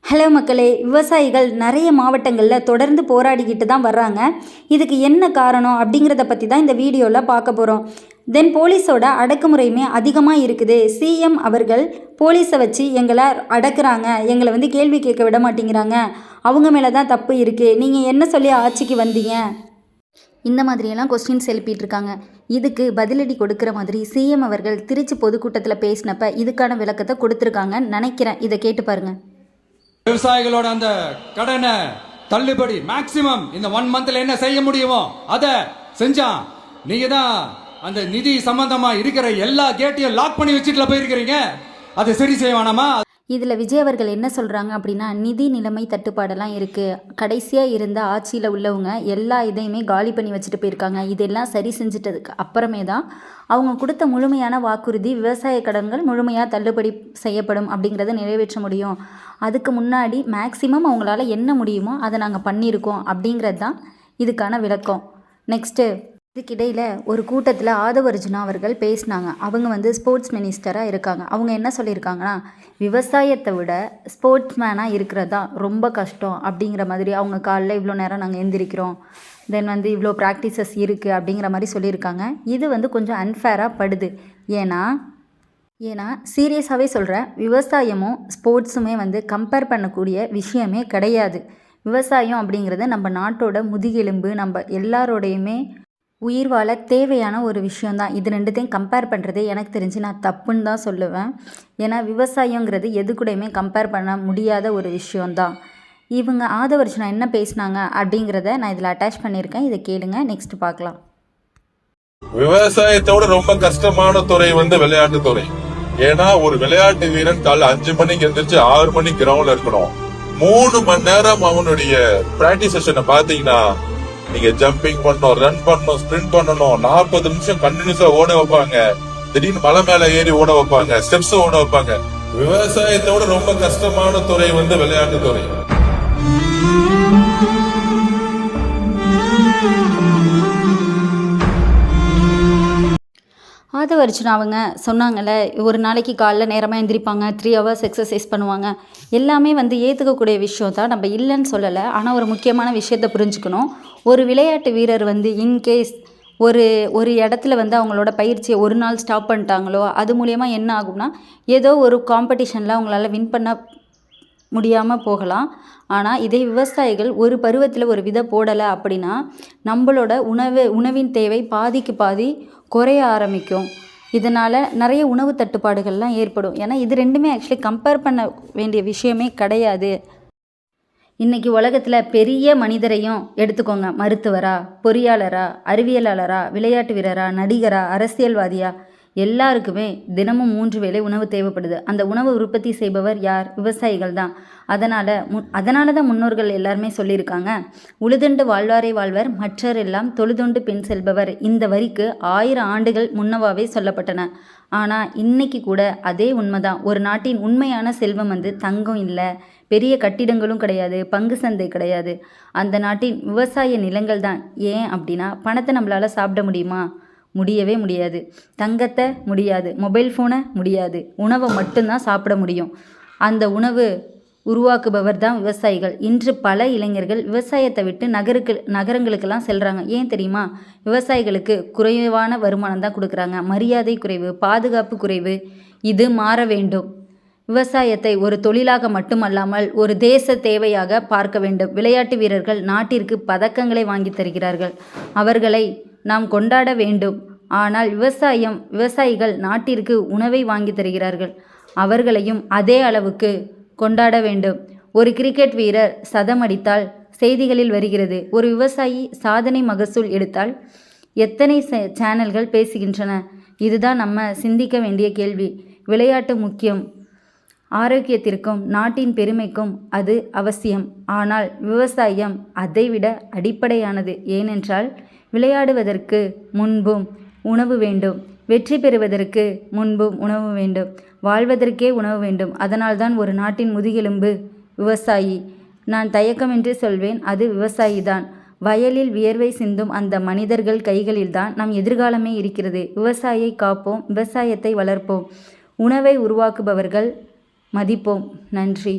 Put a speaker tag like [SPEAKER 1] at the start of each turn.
[SPEAKER 1] Hello மக்களே, விவசாயிகள் நிறைய மாவட்டங்களில் தொடர்ந்து போராடிக்கிட்டு தான் வர்றாங்க. இதுக்கு என்ன காரணம் அப்படிங்கிறத பற்றி தான் இந்த வீடியோவில் பார்க்க போகிறோம். தென் போலீஸோட அடக்குமுறையுமே அதிகமாக இருக்குது. சிஎம் அவர்கள் போலீஸை வச்சு எங்களை அடக்குறாங்க, எங்களை கேள்வி கேட்க விட மாட்டேங்கிறாங்க, அவங்க மேலே தான் தப்பு இருக்குது, நீங்கள் என்ன சொல்லி ஆட்சிக்கு வந்தீங்க, இந்த மாதிரியெல்லாம் கொஸ்டின்ஸ் எழுப்பிட்டுருக்காங்க. இதுக்கு பதிலடி கொடுக்குற மாதிரி சிஎம் அவர்கள் திருச்சி பொதுக்கூட்டத்தில் பேசினப்ப இதுக்கான விளக்கத்தை கொடுத்துருக்காங்கன்னு நினைக்கிறேன். இதை கேட்டு பாருங்கள்.
[SPEAKER 2] விவசாயிகளோட அந்த கடனை தள்ளுபடி மேக்சிமம் இந்த 1 மந்த்ல என்ன செய்ய முடியுமோ அதை செஞ்சா நீங்க தான் அந்த நிதி சம்பந்தமா இருக்கிற எல்லா கேட்டையும் லாக் பண்ணி வச்சுட்டு போயிருக்கிறீங்க. அதை சரி செய்ய வேணாமா?
[SPEAKER 1] இதில் விஜய் அவர்கள் என்ன சொல்கிறாங்க அப்படின்னா, நிதி நிலைமை தட்டுப்பாடெல்லாம் இருக்குது, கடைசியாக இருந்த ஆட்சியில் உள்ளவங்க எல்லா இதையுமே காலி பண்ணி வச்சுட்டு போயிருக்காங்க, இதெல்லாம் சரி செஞ்சிட்டதுக்கு அப்புறமே தான் அவங்க கொடுத்த முழுமையான வாக்குறுதி விவசாய கடன்கள் முழுமையாக தள்ளுபடி செய்யப்படும் அப்படிங்கிறத நிறைவேற்ற முடியும். அதுக்கு முன்னாடி மேக்சிமம் அவங்களால என்ன முடியுமோ அதை நாங்கள் பண்ணியிருக்கோம் அப்படிங்கிறது தான் இதுக்கான விளக்கம். நெக்ஸ்ட்டு இதுக்கிடையில் ஒரு கூட்டத்தில் ஆதவ அர்ஜுனா அவர்கள் பேசினாங்க. அவங்க ஸ்போர்ட்ஸ் மினிஸ்டராக இருக்காங்க. அவங்க என்ன சொல்லியிருக்காங்கன்னா, விவசாயத்தை விட ஸ்போர்ட்ஸ் மேனாக இருக்கிறது தான் ரொம்ப கஷ்டம் அப்படிங்கிற மாதிரி. அவங்க காலைல இவ்வளோ நேரம் நாங்கள் எந்திரிக்கிறோம், தென் இவ்வளோ ப்ராக்டிசஸ் இருக்குது அப்படிங்கிற மாதிரி சொல்லியிருக்காங்க. இது கொஞ்சம் அன்ஃபேராக படுது. ஏன்னா சீரியஸாகவே சொல்கிறேன், விவசாயமும் ஸ்போர்ட்ஸுமே கம்பேர் பண்ணக்கூடிய விஷயமே கிடையாது. விவசாயம் அப்படிங்கிறது நம்ம நாட்டோட முதுகெலும்பு, நம்ம எல்லாரோடையுமே உயிர் வாழ தேவையான ஒரு விஷயந்தான். இது ரெண்டுத்தையும் கம்பேர் பண்ணுறதே எனக்கு தெரிஞ்சு நான் தப்புன்னு தான் சொல்லுவேன். ஏன்னா விவசாயங்கிறது எது கூடயுமே கம்பேர் பண்ண முடியாத ஒரு விஷயந்தான். இவங்க ஆதவ அர்ஜுனா என்ன பேசினாங்க அப்படிங்கிறத நான் இதில் அட்டாச் பண்ணியிருக்கேன். இதை கேளுங்க, நெக்ஸ்ட் பார்க்கலாம்.
[SPEAKER 3] விவசாயத்தோட ரொம்ப கஷ்டமான துறை விளையாட்டு துறை. ஏன்னா ஒரு விளையாட்டு வீரன் காலைல 5 மணிக்கு எந்திரிச்சு 6 மணிக்கு கிரவுண்ட்ல இருக்கணும். 3 மணி நேரம் அவனுடைய பிராக்டிஸ் செஷனை பாத்தீங்கன்னா, நீங்க ஜம்பிங் பண்ணணும், ரன் பண்ணணும், ஸ்பிரிண்ட் பண்ணணும், 40 நிமிஷம் கண்டினியூஸா ஓட வைப்பாங்க, திடீர்னு மலை மேல ஏறி ஓட வைப்பாங்க, ஸ்டெப்ஸ் ஓட வைப்பாங்க. விவசாயத்தோட ரொம்ப கஷ்டமான துறை விளையாட்டு துறை.
[SPEAKER 1] ஆதவ அர்ஜுனா அவங்க சொன்னாங்கள்ல, ஒரு நாளைக்கு காலைல நேரமாக எந்திரிப்பாங்க, 3 ஹவர்ஸ் எக்ஸசைஸ் பண்ணுவாங்க, எல்லாமே ஏற்றுக்கக்கூடிய விஷயம் தான், நம்ம இல்லைன்னு சொல்லலை. ஆனால் ஒரு முக்கியமான விஷயத்தை புரிஞ்சுக்கணும். ஒரு விளையாட்டு வீரர் இன்கேஸ் ஒரு இடத்துல அவங்களோட பயிற்சியை ஒரு நாள் ஸ்டாப் பண்ணிட்டாங்களோ, அது மூலயமா என்ன ஆகும்னா, ஏதோ ஒரு காம்படிஷனில் அவங்களால வின் பண்ண முடியாமல் போகலாம். ஆனால் இதே விவசாயிகள் ஒரு பருவத்தில் ஒரு விதை போடலை அப்படின்னா நம்மளோட உணவின் தேவை பாதிக்கு பாதி குறைய ஆரம்பிக்கும். இதனால் நிறைய உணவு தட்டுப்பாடுகள்லாம் ஏற்படும். ஏன்னா இது ரெண்டுமே ஆக்சுவலி கம்பேர் பண்ண வேண்டிய விஷயமே கிடையாது. இன்றைக்கி உலகத்தில் பெரிய மனிதரையும் எடுத்துக்கோங்க, மருத்துவரா, பொறியாளரா, அறிவியலாளரா, விளையாட்டு வீரரா, நடிகரா, அரசியல்வாதியா, எல்லாருக்குமே தினமும் 3 வேளை உணவு தேவைப்படுது. அந்த உணவு உற்பத்தி செய்பவர் யார்? விவசாயிகள் தான். அதனால தான் முன்னோர்கள் எல்லாருமே சொல்லியிருக்காங்க, உழுதுண்டு வாழ்வாரே வாழ்வர், மற்றர் எல்லாம் தொழுதுண்டு பின் செல்பவர். இந்த வரிக்கு 1000 ஆண்டுகள் முன்னவாவே சொல்லப்பட்டன. ஆனால் இன்னைக்கு கூட அதே உண்மைதான். ஒரு நாட்டின் உண்மையான செல்வம் தங்கம் இல்லை, பெரிய கட்டிடங்களும் கிடையாது, பங்கு சந்தை கிடையாது, அந்த நாட்டின் விவசாய நிலங்கள் தான். ஏன் அப்படின்னா, பணத்தை நம்மளால் சாப்பிட முடியுமா? முடியவே முடியாது. தங்கத்தை முடியாது, மொபைல் ஃபோனை முடியாது, உணவை மட்டும்தான் சாப்பிட முடியும். அந்த உணவு உருவாக்குபவர் தான் விவசாயிகள். இன்று பல இளைஞர்கள் விவசாயத்தை விட்டு நகரங்களுக்கெல்லாம் செல்கிறாங்க. ஏன் தெரியுமா? விவசாயிகளுக்கு குறைவான வருமானம் தான் கொடுக்குறாங்க, மரியாதை குறைவு, பாதுகாப்பு குறைவு. இது மாற வேண்டும். விவசாயத்தை ஒரு தொழிலாக மட்டுமல்லாமல் ஒரு தேச தேவையாக பார்க்க வேண்டும். விளையாட்டு வீரர்கள் நாட்டிற்கு பதக்கங்களை வாங்கி தருகிறார்கள், அவர்களை நாம் கொண்டாட வேண்டும். ஆனால் விவசாயிகள் நாட்டிற்கு உணவை வாங்கி தருகிறார்கள், அவர்களையும் அதே அளவுக்கு கொண்டாட வேண்டும். ஒரு கிரிக்கெட் வீரர் சதம் அடித்தால் செய்திகளில் வருகிறது, ஒரு விவசாயி சாதனை மகசூல் எடுத்தால் எத்தனை சேனல்கள் பேசுகின்றன? இதுதான் நம்ம சிந்திக்க வேண்டிய கேள்வி. விளையாட்டு முக்கியம், ஆரோக்கியத்திற்கும் நாட்டின் பெருமைக்கும் அது அவசியம். ஆனால் விவசாயம் அதைவிட அடிப்படையானது. ஏனென்றால் விளையாடுவதற்கு முன்பும் உணவு வேண்டும், வெற்றி பெறுவதற்கு முன்பும் உணவு வேண்டும், வாழ்வதற்கே உணவு வேண்டும். அதனால்தான் ஒரு நாட்டின் முதுகெலும்பு விவசாயி. நான் தயக்கமின்றி சொல்வேன், அது விவசாயிதான். வயலில் வியர்வை சிந்தும் அந்த மனிதர்கள் கைகளில்தான் நம் எதிர்காலமே இருக்கிறது. விவசாயியை காப்போம், விவசாயத்தை வளர்ப்போம், உணவை உருவாக்குபவர்கள் மதிப்போம். நன்றி.